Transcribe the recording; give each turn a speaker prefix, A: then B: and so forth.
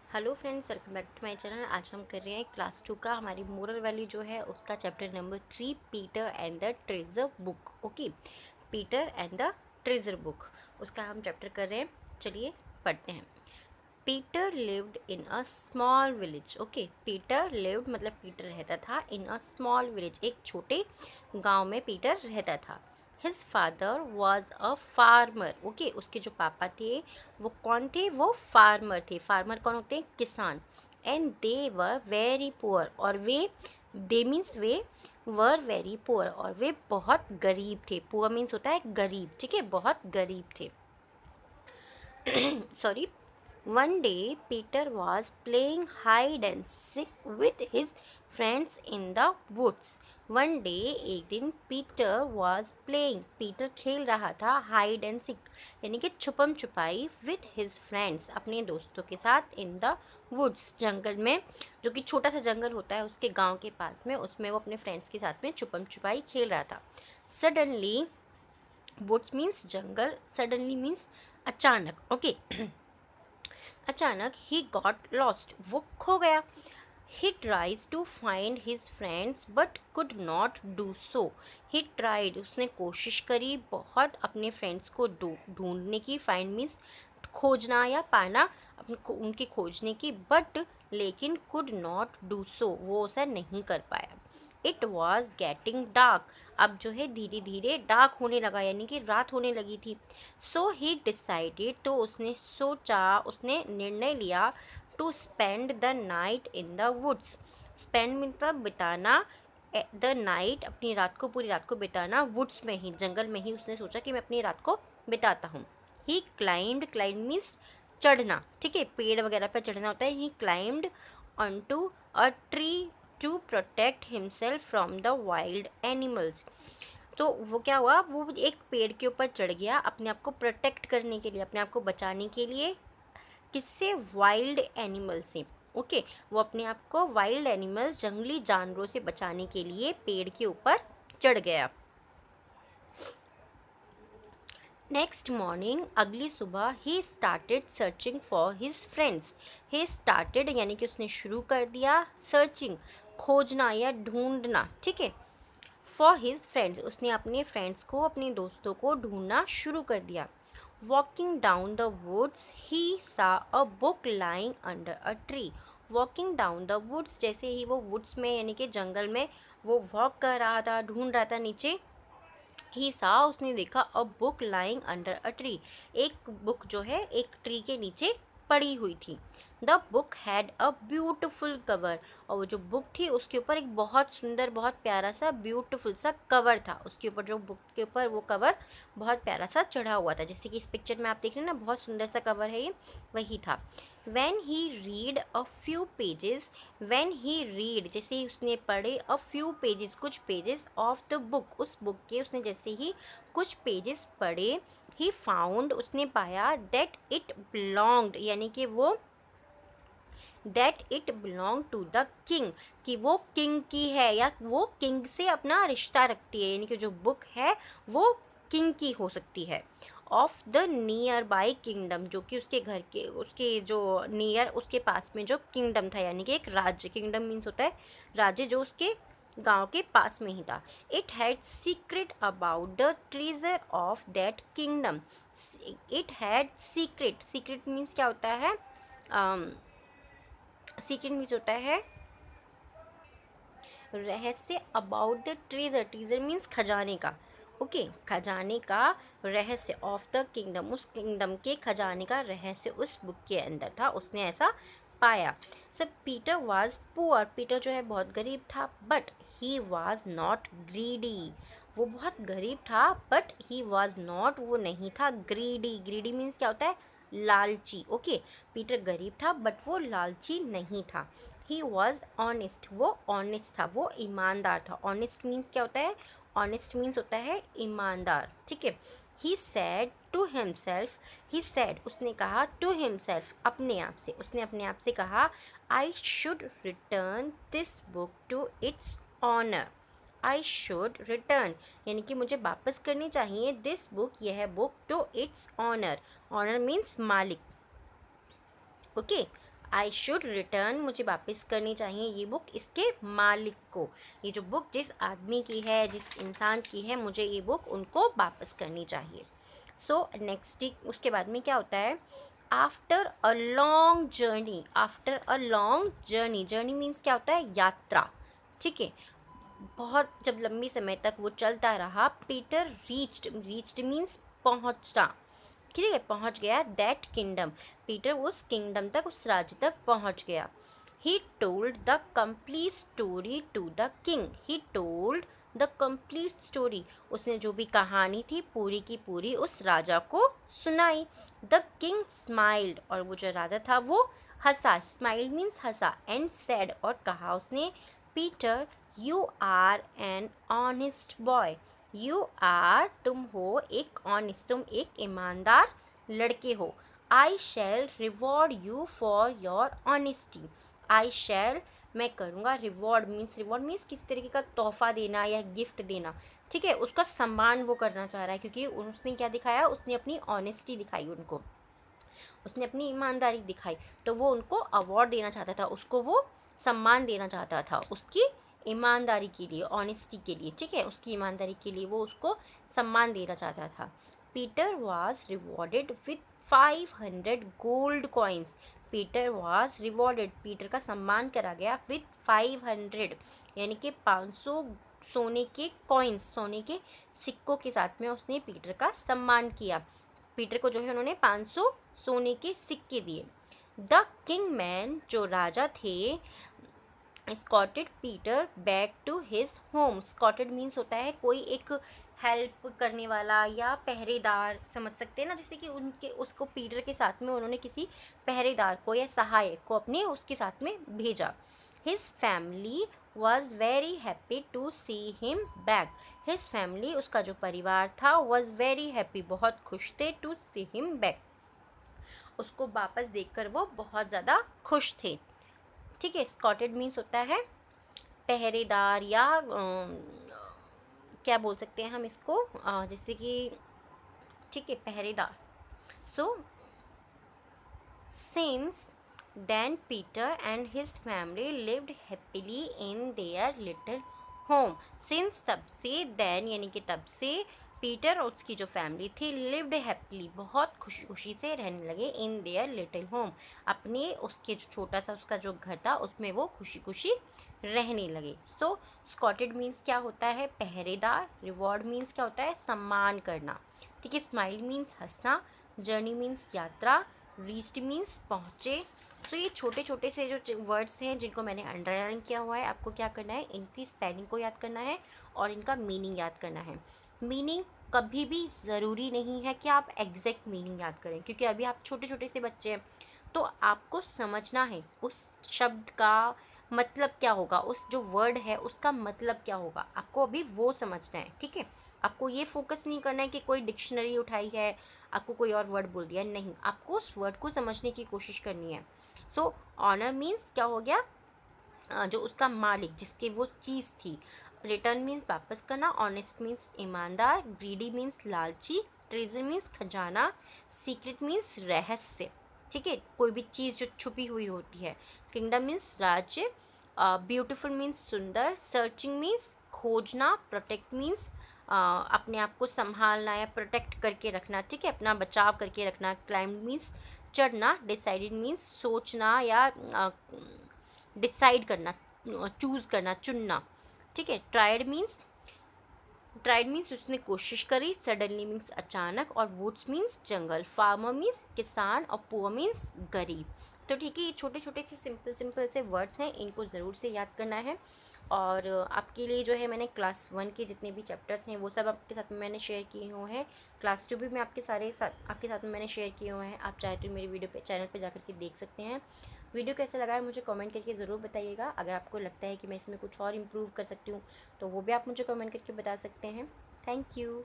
A: Hello friends, welcome back to my channel. आज हम कर रहे हैं क्लास 2 का हमारी मोरल वैल्यू जो है उसका chapter number 3, Peter and the treasure book. Okay, Peter and the treasure book, उसका हम चैप्टर कर रहे हैं। चलिए पढ़ते हैं। Peter lived in a small village. Okay, Peter lived मतलब पीटर रहता था इन अ स्मॉल विलेज, एक छोटे गांव में पीटर रहता था। His father was a farmer. Okay, उसके जो पापा थे वो कौन थे? वो फार्मर थे। फार्मर कौन होते हैं? किसान। And they were very poor, और दे मीन्स वे वर वेरी पुअर, और वे बहुत गरीब थे। पुअर मीन्स होता है गरीब, ठीक है, बहुत गरीब थे। Sorry. One day, Peter was playing hide and seek with his friends in the woods. One day, एक दिन Peter was playing, Peter खेल रहा था hide and seek यानी कि छुपम छुपाई with his friends, अपने दोस्तों के साथ in the woods, जंगल में, जो कि छोटा सा जंगल होता है उसके गांव के पास में, उसमें वो अपने फ्रेंड्स के साथ में छुपम छुपाई खेल रहा था। Suddenly, woods means जंगल, suddenly means अचानक। ओके, अचानक ही गॉट लॉस्ट, वो खो गया। He tries to find his friends but could not do so. He tried, उसने कोशिश करी बहुत अपने फ्रेंड्स को ढूंढने की। फाइंड मीन्स खोजना या पाना, उनकी खोजने की, बट लेकिन कुड नॉट डू सो, वो उसे नहीं कर पाया। इट वॉज गेटिंग डार्क, अब जो है धीरे धीरे डार्क होने लगा, यानी कि रात होने लगी थी। सो ही डिसाइडेड, तो उसने सोचा, उसने निर्णय लिया, to spend the night in the woods. Spend मतलब बिताना, द नाइट अपनी रात को, पूरी रात को बिताना वुड्स में ही, जंगल में ही। उसने सोचा कि मैं अपनी रात को बिताता हूँ। ही क्लाइंब्ड, क्लाइंब मीन्स चढ़ना, ठीक है, पेड़ वगैरह पर चढ़ना होता है। He climbed on to a tree to protect himself from the wild animals. तो वो क्या हुआ, वो एक पेड़ के ऊपर चढ़ गया अपने आप को प्रोटेक्ट करने के लिए, अपने आप को बचाने के लिए। किससे? वाइल्ड एनिमल से। ओके, वो अपने आप को वाइल्ड एनिमल्स, जंगली जानवरों से बचाने के लिए पेड़ के ऊपर चढ़ गया। नेक्स्ट मॉर्निंग, अगली सुबह, he started searching for his friends. He started यानी कि उसने शुरू कर दिया, सर्चिंग खोजना या ढूंढना, ठीक है, फॉर हिज फ्रेंड्स, उसने अपने फ्रेंड्स को, अपने दोस्तों को ढूंढना शुरू कर दिया। Walking down the woods, he saw a book lying under a tree. Walking down the woods, जैसे ही वो वुड्स में यानी कि जंगल में वो वॉक कर रहा था, ढूंढ रहा था नीचे, ही सा, उसने देखा अ book lying under a tree, एक बुक जो है एक ट्री के नीचे पड़ी हुई थी। The book had a beautiful cover, और वो जो बुक थी उसके ऊपर एक बहुत सुंदर, बहुत प्यारा सा ब्यूटिफुल सा कवर था। उसके ऊपर, जो बुक के ऊपर वो कवर बहुत प्यारा सा चढ़ा हुआ था, जैसे कि इस पिक्चर में आप देख रहे हैं ना, बहुत सुंदर सा कवर है ये, वही था। When he read a few pages, when he read जैसे ही उसने पढ़े, a few pages कुछ pages of the book, उस बुक के उसने जैसे ही कुछ पेजेस पढ़े, he found उसने पाया that it belonged यानी कि वो that it belonged to the king, कि वो किंग की है या वो किंग से अपना रिश्ता रखती है, यानी कि जो बुक है वो किंग की हो सकती है। Of the near by kingdom, जो कि उसके घर के, उसके जो नियर, उसके पास में जो किंगडम था, यानी कि एक राज्य, किंगडम मीन्स होता है राज्य, जो उसके गांव के पास में ही था। It had secret about the treasure of that kingdom. It had secret, secret means क्या होता है? सीक्रेट मीन्स होता है रहस्य। About the treasure, treasure means खजाने का। ओके, खजाने का रहस्य, ऑफ द किंगडम, उस किंगडम के खजाने का रहस्य उस बुक के अंदर था, उसने ऐसा पाया। सब पीटर वाज पुअर, पीटर जो है बहुत गरीब था, but he was not greedy, वो बहुत गरीब था, बट ही वाज नॉट, वो नहीं था ग्रीडी। ग्रीडी मीन्स क्या होता है? लालची। ओके, पीटर गरीब था बट वो लालची नहीं था। ही वॉज ऑनेस्ट, वो ऑनेस्ट था, वो ईमानदार था। ऑनेस्ट मीन्स क्या होता है? ऑनेस्ट मीन्स होता है ईमानदार, ठीक है। He said to himself, he said उसने कहा, टू हिमसेल्फ अपने आप से, उसने अपने आप से कहा, I should return this book to its owner. I should return यानी कि मुझे वापस करनी चाहिए, दिस बुक, यह book, to its owner. Owner means मालिक। ओके, आई शुड रिटर्न, मुझे वापस करनी चाहिए ये बुक इसके मालिक को। ये जो बुक जिस आदमी की है, जिस इंसान की है, मुझे ये बुक उनको वापस करनी चाहिए। सो नेक्स्ट उसके बाद में क्या होता है, after a long journey, after a long journey, journey means क्या होता है, यात्रा, ठीक है। बहुत जब लंबी समय तक वो चलता रहा, पीटर रीच्ड, रीच्ड मीन्स पहुंचना, ठीक है, पहुंच गया, दैट किंगडम, पीटर उस किंगडम तक, उस राज्य तक पहुंच गया। He told the complete story to the king, he told the complete story, उसने जो भी कहानी थी पूरी की पूरी उस राजा को सुनाई। द किंग स्माइल्ड, और वो जो राजा था वो हंसा, स्माइल मीन्स हंसा, एंड सैड, और कहा उसने, Peter you are an honest boy, you are, तुम हो एक ऑनेस्ट, तुम एक ईमानदार लड़के हो। I shall reward you for your honesty, I shall, मैं करूँगा, रिवॉर्ड मीन्स किसी तरीके का तोहफा देना या गिफ्ट देना, ठीक है, उसका सम्मान वो करना चाह रहा है, क्योंकि उसने क्या दिखाया, उसने अपनी ऑनेस्टी दिखाई उनको, उसने अपनी ईमानदारी दिखाई, तो वो उनको अवार्ड देना चाहता था, उसको वो सम्मान देना चाहता था उसकी ईमानदारी के लिए, ऑनेस्टी के लिए, ठीक है, उसकी ईमानदारी के लिए वो उसको सम्मान देना चाहता था। Peter was rewarded with 500 gold coins, Peter was rewarded, Peter का सम्मान करा गया विथ 500, यानी कि 500 सोने के कॉइन्स, सोने के सिक्कों के साथ में उसने पीटर का सम्मान किया। पीटर को जो है उन्होंने 500 सोने के सिक्के दिए। द किंग मैन, जो राजा थे, escorted Peter back to his home, escorted means होता है कोई एक हेल्प करने वाला या पहरेदार, समझ सकते हैं ना, जैसे कि उनके उसको पीटर के साथ में उन्होंने किसी पहरेदार को या सहायक को अपने उसके साथ में भेजा। His family was very happy to see him back, his family, उसका जो परिवार था, वॉज वेरी हैप्पी, बहुत खुश थे, टू सी हिम बैक, उसको वापस देखकर वो बहुत ज़्यादा खुश थे, ठीक है। स्कॉटेड मीन्स होता है पहरेदार या क्या बोल सकते हैं हम इसको, जैसे कि, ठीक है, पहरेदार। So since then Peter and his family lived happily in their little home, since, तब से, देन यानी कि तब से, पीटर और उसकी जो फैमिली थी, लिव्ड हैप्पीली, बहुत खुशी खुशी से रहने लगे, इन देयर लिटिल होम, अपने उसके जो छोटा सा उसका जो घर था उसमें वो खुशी खुशी रहने लगे। सो स्कॉटेड मीन्स क्या होता है, पहरेदार, रिवॉर्ड मीन्स क्या होता है, सम्मान करना, ठीक है, स्माइल मीन्स हंसना, जर्नी मीन्स यात्रा, रीच्ड मीन्स पहुँचे। तो ये छोटे छोटे से जो वर्ड्स हैं जिनको मैंने अंडरलाइन किया हुआ है, आपको क्या करना है, इनकी स्पेलिंग को याद करना है और इनका मीनिंग याद करना है। मीनिंग कभी भी ज़रूरी नहीं है कि आप एग्जैक्ट मीनिंग याद करें, क्योंकि अभी आप छोटे छोटे से बच्चे हैं, तो आपको समझना है उस शब्द का मतलब क्या होगा, उस जो वर्ड है उसका मतलब क्या होगा, आपको अभी वो समझना है, ठीक है। आपको ये फोकस नहीं करना है कि कोई डिक्शनरी उठाई है, आपको कोई और वर्ड बोल दिया, नहीं, आपको उस वर्ड को समझने की कोशिश करनी है। सो ऑनर मीन्स क्या हो गया, जो उसका मालिक, जिसके वो चीज़ थी। रिटर्न मीन्स वापस करना, ऑनेस्ट मीन्स ईमानदार, ग्रीडी मीन्स लालची, ट्रेजर मीन्स खजाना, सीक्रेट मीन्स रहस्य, ठीक है, कोई भी चीज़ जो छुपी हुई होती है। किंगडम मीन्स राज्य, ब्यूटीफुल मीन्स सुंदर, सर्चिंग मीन्स खोजना, प्रोटेक्ट मीन्स अपने आप को संभालना या प्रोटेक्ट करके रखना, ठीक है, अपना बचाव करके रखना, क्लाइंब मीन्स चढ़ना, डिसाइडेड मीन्स सोचना या डिसाइड करना, चूज़ करना, चुनना, ठीक है। ट्राइड मीन्स उसने कोशिश करी, सडनली मीन्स अचानक, और वुड्स मीन्स जंगल, फार्मर मीन्स किसान, और पुअर मीन्स गरीब। तो ठीक है, ये छोटे छोटे से सिंपल सिंपल से वर्ड्स हैं, इनको ज़रूर से याद करना है। और आपके लिए जो है मैंने क्लास 1 के जितने भी चैप्टर्स हैं वो सब आपके साथ में मैंने शेयर किए हुए हैं, क्लास 2 भी मैं आपके साथ में मैंने शेयर किए हुए हैं, आप चाहे तो मेरी वीडियो पे चैनल पे जाकर के देख सकते हैं। वीडियो कैसा लगा है मुझे कमेंट करके ज़रूर बताइएगा, अगर आपको लगता है कि मैं इसमें कुछ और इम्प्रूव कर सकती हूँ तो वो भी आप मुझे कमेंट करके बता सकते हैं। Thank you.